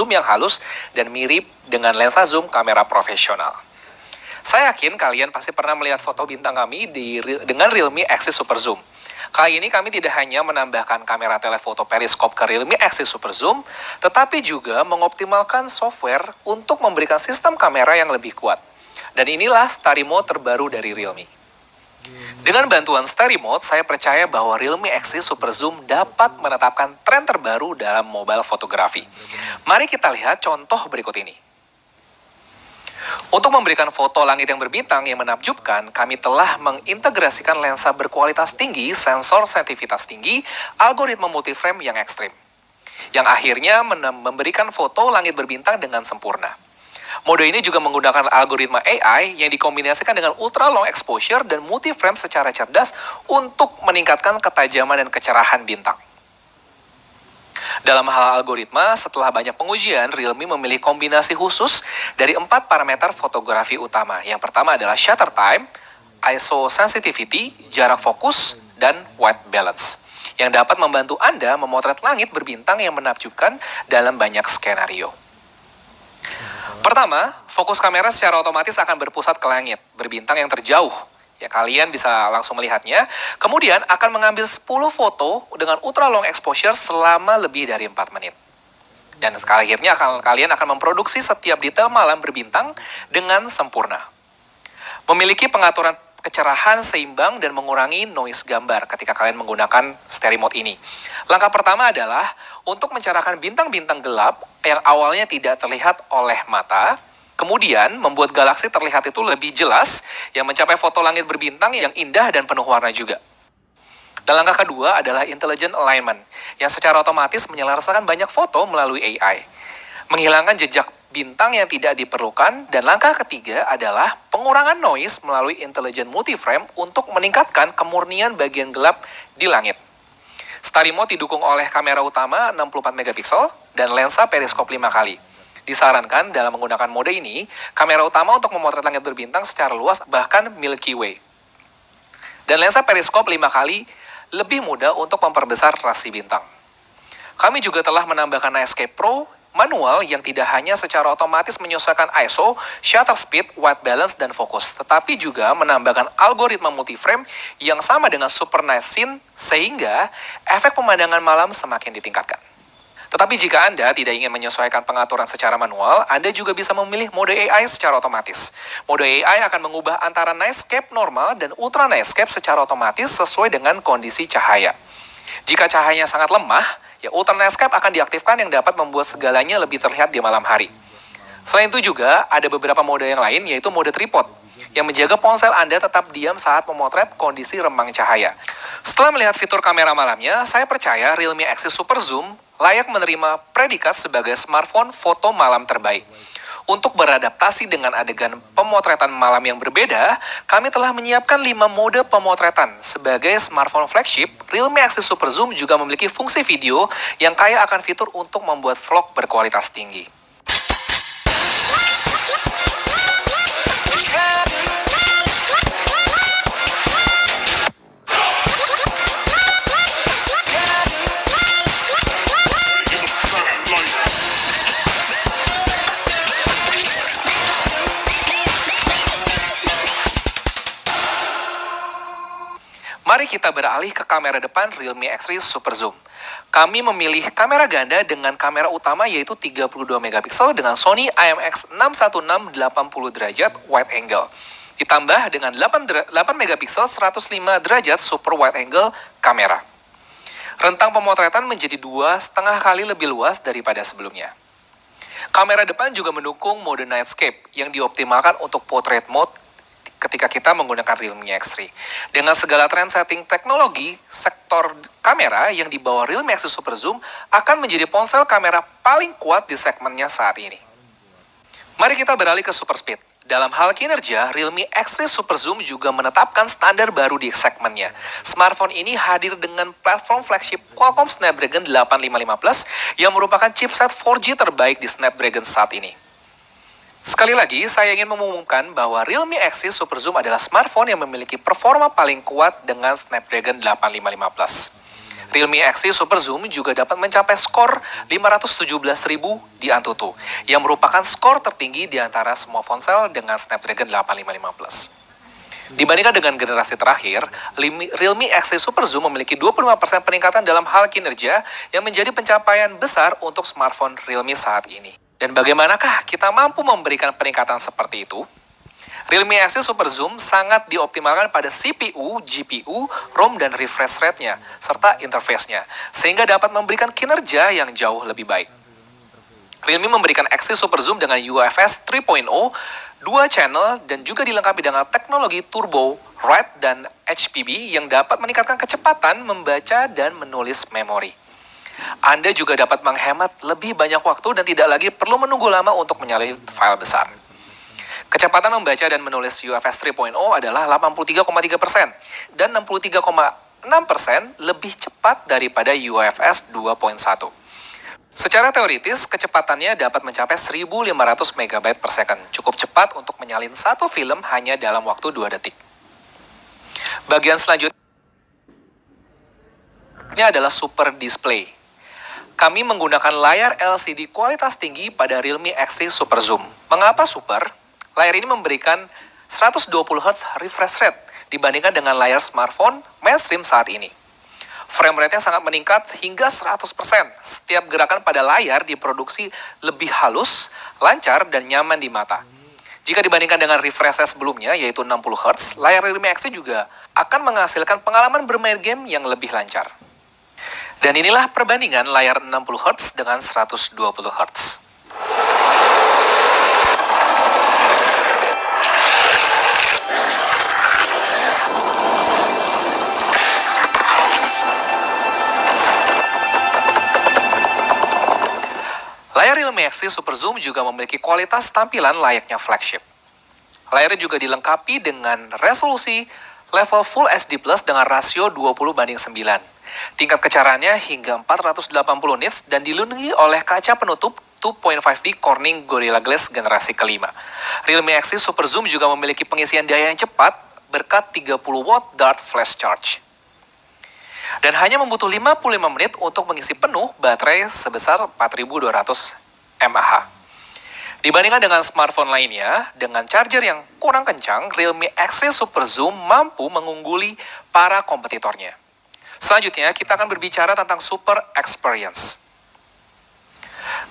zoom yang halus dan mirip dengan lensa zoom kamera profesional. Saya yakin kalian pasti pernah melihat foto bintang kami dengan Realme Axis Super Zoom. Kali ini kami tidak hanya menambahkan kamera telefoto periskop ke Realme Axis Super Zoom, tetapi juga mengoptimalkan software untuk memberikan sistem kamera yang lebih kuat. Dan inilah Study Mode terbaru dari Realme. Dengan bantuan Study Mode, saya percaya bahwa Realme Axis Super Zoom dapat menetapkan tren terbaru dalam mobile fotografi. Mari kita lihat contoh berikut ini. Untuk memberikan foto langit yang berbintang yang menakjubkan, kami telah mengintegrasikan lensa berkualitas tinggi, sensor sensitivitas tinggi, algoritma multiframe yang ekstrim, yang akhirnya memberikan foto langit berbintang dengan sempurna. Mode ini juga menggunakan algoritma AI yang dikombinasikan dengan ultra long exposure dan multiframe secara cerdas untuk meningkatkan ketajaman dan kecerahan bintang. Dalam hal algoritma, setelah banyak pengujian, Realme memilih kombinasi khusus dari 4 parameter fotografi utama. Yang pertama adalah shutter time, ISO sensitivity, jarak fokus, dan white balance, yang dapat membantu Anda memotret langit berbintang yang menakjubkan dalam banyak skenario. Pertama, fokus kamera secara otomatis akan berpusat ke langit berbintang yang terjauh. Ya, kalian bisa langsung melihatnya. Kemudian akan mengambil 10 foto dengan ultra long exposure selama lebih dari 4 menit. Dan akhirnya kalian akan memproduksi setiap detail malam berbintang dengan sempurna. Memiliki pengaturan kecerahan seimbang dan mengurangi noise gambar ketika kalian menggunakan Study Mode ini. Langkah pertama adalah untuk mencerahkan bintang-bintang gelap yang awalnya tidak terlihat oleh mata, kemudian membuat galaksi terlihat itu lebih jelas, yang mencapai foto langit berbintang yang indah dan penuh warna juga. Dan langkah kedua adalah Intelligent Alignment, yang secara otomatis menyelesaikan banyak foto melalui AI, menghilangkan jejak bintang yang tidak diperlukan. Dan langkah ketiga adalah pengurangan noise melalui Intelligent Multiframe untuk meningkatkan kemurnian bagian gelap di langit. Study Mode didukung oleh kamera utama 64 megapiksel dan lensa periskop 5 kali. Disarankan dalam menggunakan mode ini, kamera utama untuk memotret langit berbintang secara luas bahkan Milky Way. Dan lensa periskop 5 kali lebih mudah untuk memperbesar rasi bintang. Kami juga telah menambahkan Nightscape Pro manual yang tidak hanya secara otomatis menyesuaikan ISO, shutter speed, white balance, dan fokus, tetapi juga menambahkan algoritma multiframe yang sama dengan Super Night Scene sehingga efek pemandangan malam semakin ditingkatkan. Tetapi jika Anda tidak ingin menyesuaikan pengaturan secara manual, Anda juga bisa memilih mode AI secara otomatis. Mode AI akan mengubah antara Nightscape normal dan Ultra Nightscape secara otomatis sesuai dengan kondisi cahaya. Jika cahayanya sangat lemah, ya Ultra Nightscape akan diaktifkan yang dapat membuat segalanya lebih terlihat di malam hari. Selain itu juga ada beberapa mode yang lain, yaitu mode tripod, yang menjaga ponsel Anda tetap diam saat memotret kondisi remang cahaya. Setelah melihat fitur kamera malamnya, saya percaya Realme Axis Super Zoom layak menerima predikat sebagai smartphone foto malam terbaik. Untuk beradaptasi dengan adegan pemotretan malam yang berbeda, kami telah menyiapkan 5 mode pemotretan. Sebagai smartphone flagship, Realme Axis Super Zoom juga memiliki fungsi video yang kaya akan fitur untuk membuat vlog berkualitas tinggi. Mari kita beralih ke kamera depan Realme Axis Super Zoom. Kami memilih kamera ganda dengan kamera utama yaitu 32 megapiksel dengan Sony IMX616 80 derajat wide angle. Ditambah dengan 8 megapiksel 105 derajat super wide angle kamera. Rentang pemotretan menjadi 2,5 kali lebih luas daripada sebelumnya. Kamera depan juga mendukung mode Nightscape yang dioptimalkan untuk portrait mode ketika kita menggunakan Realme X3. Dengan segala trend setting teknologi, sektor kamera yang dibawa Realme Axis Super Zoom akan menjadi ponsel kamera paling kuat di segmennya saat ini. Mari kita beralih ke Super Speed. Dalam hal kinerja, Realme X3 Super Zoom juga menetapkan standar baru di segmennya. Smartphone ini hadir dengan platform flagship Qualcomm Snapdragon 855 Plus yang merupakan chipset 4G terbaik di Snapdragon saat ini. Sekali lagi, saya ingin mengumumkan bahwa Realme Axis Super Zoom adalah smartphone yang memiliki performa paling kuat dengan Snapdragon 855 Plus. Realme XT Super Zoom juga dapat mencapai skor 517.000 di Antutu, yang merupakan skor tertinggi di antara semua ponsel dengan Snapdragon 855 Plus. Dibandingkan dengan generasi terakhir, Realme XT Super Zoom memiliki 25% peningkatan dalam hal kinerja yang menjadi pencapaian besar untuk smartphone Realme saat ini. Dan bagaimanakah kita mampu memberikan peningkatan seperti itu? Realme XT Super Zoom sangat dioptimalkan pada CPU, GPU, ROM, dan refresh rate-nya, serta interface-nya, sehingga dapat memberikan kinerja yang jauh lebih baik. Realme memberikan XT Super Zoom dengan UFS 3.0, 2 channel, dan juga dilengkapi dengan teknologi turbo, write, dan HPB yang dapat meningkatkan kecepatan membaca dan menulis memori. Anda juga dapat menghemat lebih banyak waktu dan tidak lagi perlu menunggu lama untuk menyalin file besar. Kecepatan membaca dan menulis UFS 3.0 adalah 83,3% dan 63,6% lebih cepat daripada UFS 2.1. Secara teoritis, kecepatannya dapat mencapai 1.500 MB per second, cukup cepat untuk menyalin satu film hanya dalam waktu 2 detik. Bagian selanjutnya adalah Super Display. Kami menggunakan layar LCD kualitas tinggi pada Realme XT Super Zoom. Mengapa super? Layar ini memberikan 120 Hz refresh rate dibandingkan dengan layar smartphone mainstream saat ini. Frame rate-nya sangat meningkat hingga 100%. Setiap gerakan pada layar diproduksi lebih halus, lancar, dan nyaman di mata. Jika dibandingkan dengan refresh rate sebelumnya, yaitu 60 Hz, layar Realme XT juga akan menghasilkan pengalaman bermain game yang lebih lancar. Dan inilah perbandingan layar 60 Hz dengan 120 Hz. Layar Realme XT Super Zoom juga memiliki kualitas tampilan layaknya flagship. Layarnya juga dilengkapi dengan resolusi level Full HD Plus dengan rasio 20:9. Tingkat kecerahannya hingga 480 nits dan dilindungi oleh kaca penutup 2.5D Corning Gorilla Glass generasi kelima. Realme XT Super Zoom juga memiliki pengisian daya yang cepat berkat 30 watt Dart Flash Charge. Dan hanya membutuh 55 menit untuk mengisi penuh baterai sebesar 4.200 mAh. Dibandingkan dengan smartphone lainnya, dengan charger yang kurang kencang, Realme XT Super Zoom mampu mengungguli para kompetitornya. Selanjutnya, kita akan berbicara tentang Super Experience.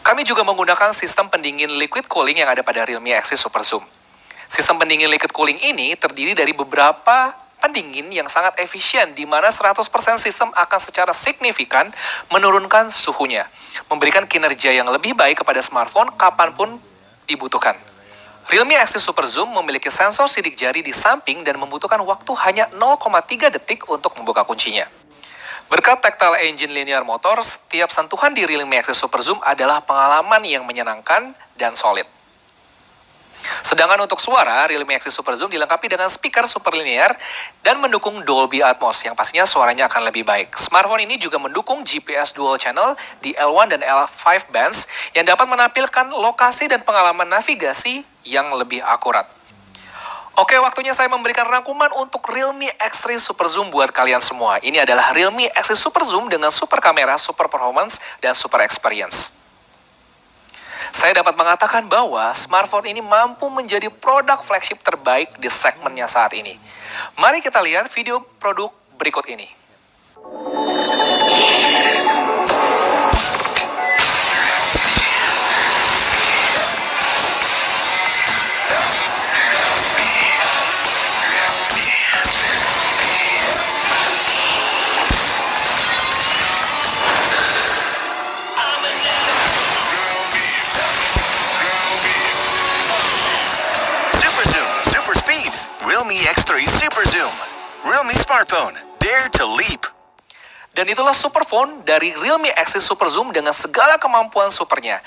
Kami juga menggunakan sistem pendingin liquid cooling yang ada pada Realme XT Super Zoom. Sistem pendingin liquid cooling ini terdiri dari beberapa pendingin yang sangat efisien, di mana 100% sistem akan secara signifikan menurunkan suhunya, memberikan kinerja yang lebih baik kepada smartphone kapanpun dibutuhkan. Realme XT Super Zoom memiliki sensor sidik jari di samping dan membutuhkan waktu hanya 0,3 detik untuk membuka kuncinya. Berkat Tactile Engine Linear Motor, setiap sentuhan di Realme XT Super Zoom adalah pengalaman yang menyenangkan dan solid. Sedangkan untuk suara, Realme XT Super Zoom dilengkapi dengan speaker super linear dan mendukung Dolby Atmos yang pastinya suaranya akan lebih baik. Smartphone ini juga mendukung GPS Dual Channel di L1 dan L5 bands yang dapat menampilkan lokasi dan pengalaman navigasi yang lebih akurat. Oke, waktunya saya memberikan rangkuman untuk Realme XT Super Zoom buat kalian semua. Ini adalah Realme XT Super Zoom dengan super kamera, super performance, dan super experience. Saya dapat mengatakan bahwa smartphone ini mampu menjadi produk flagship terbaik di segmennya saat ini. Mari kita lihat video produk berikut ini. Realme X3 Super Zoom. Realme smartphone. Dare to leap. Dan itulah superphone dari Realme XT Super Zoom dengan segala kemampuan supernya.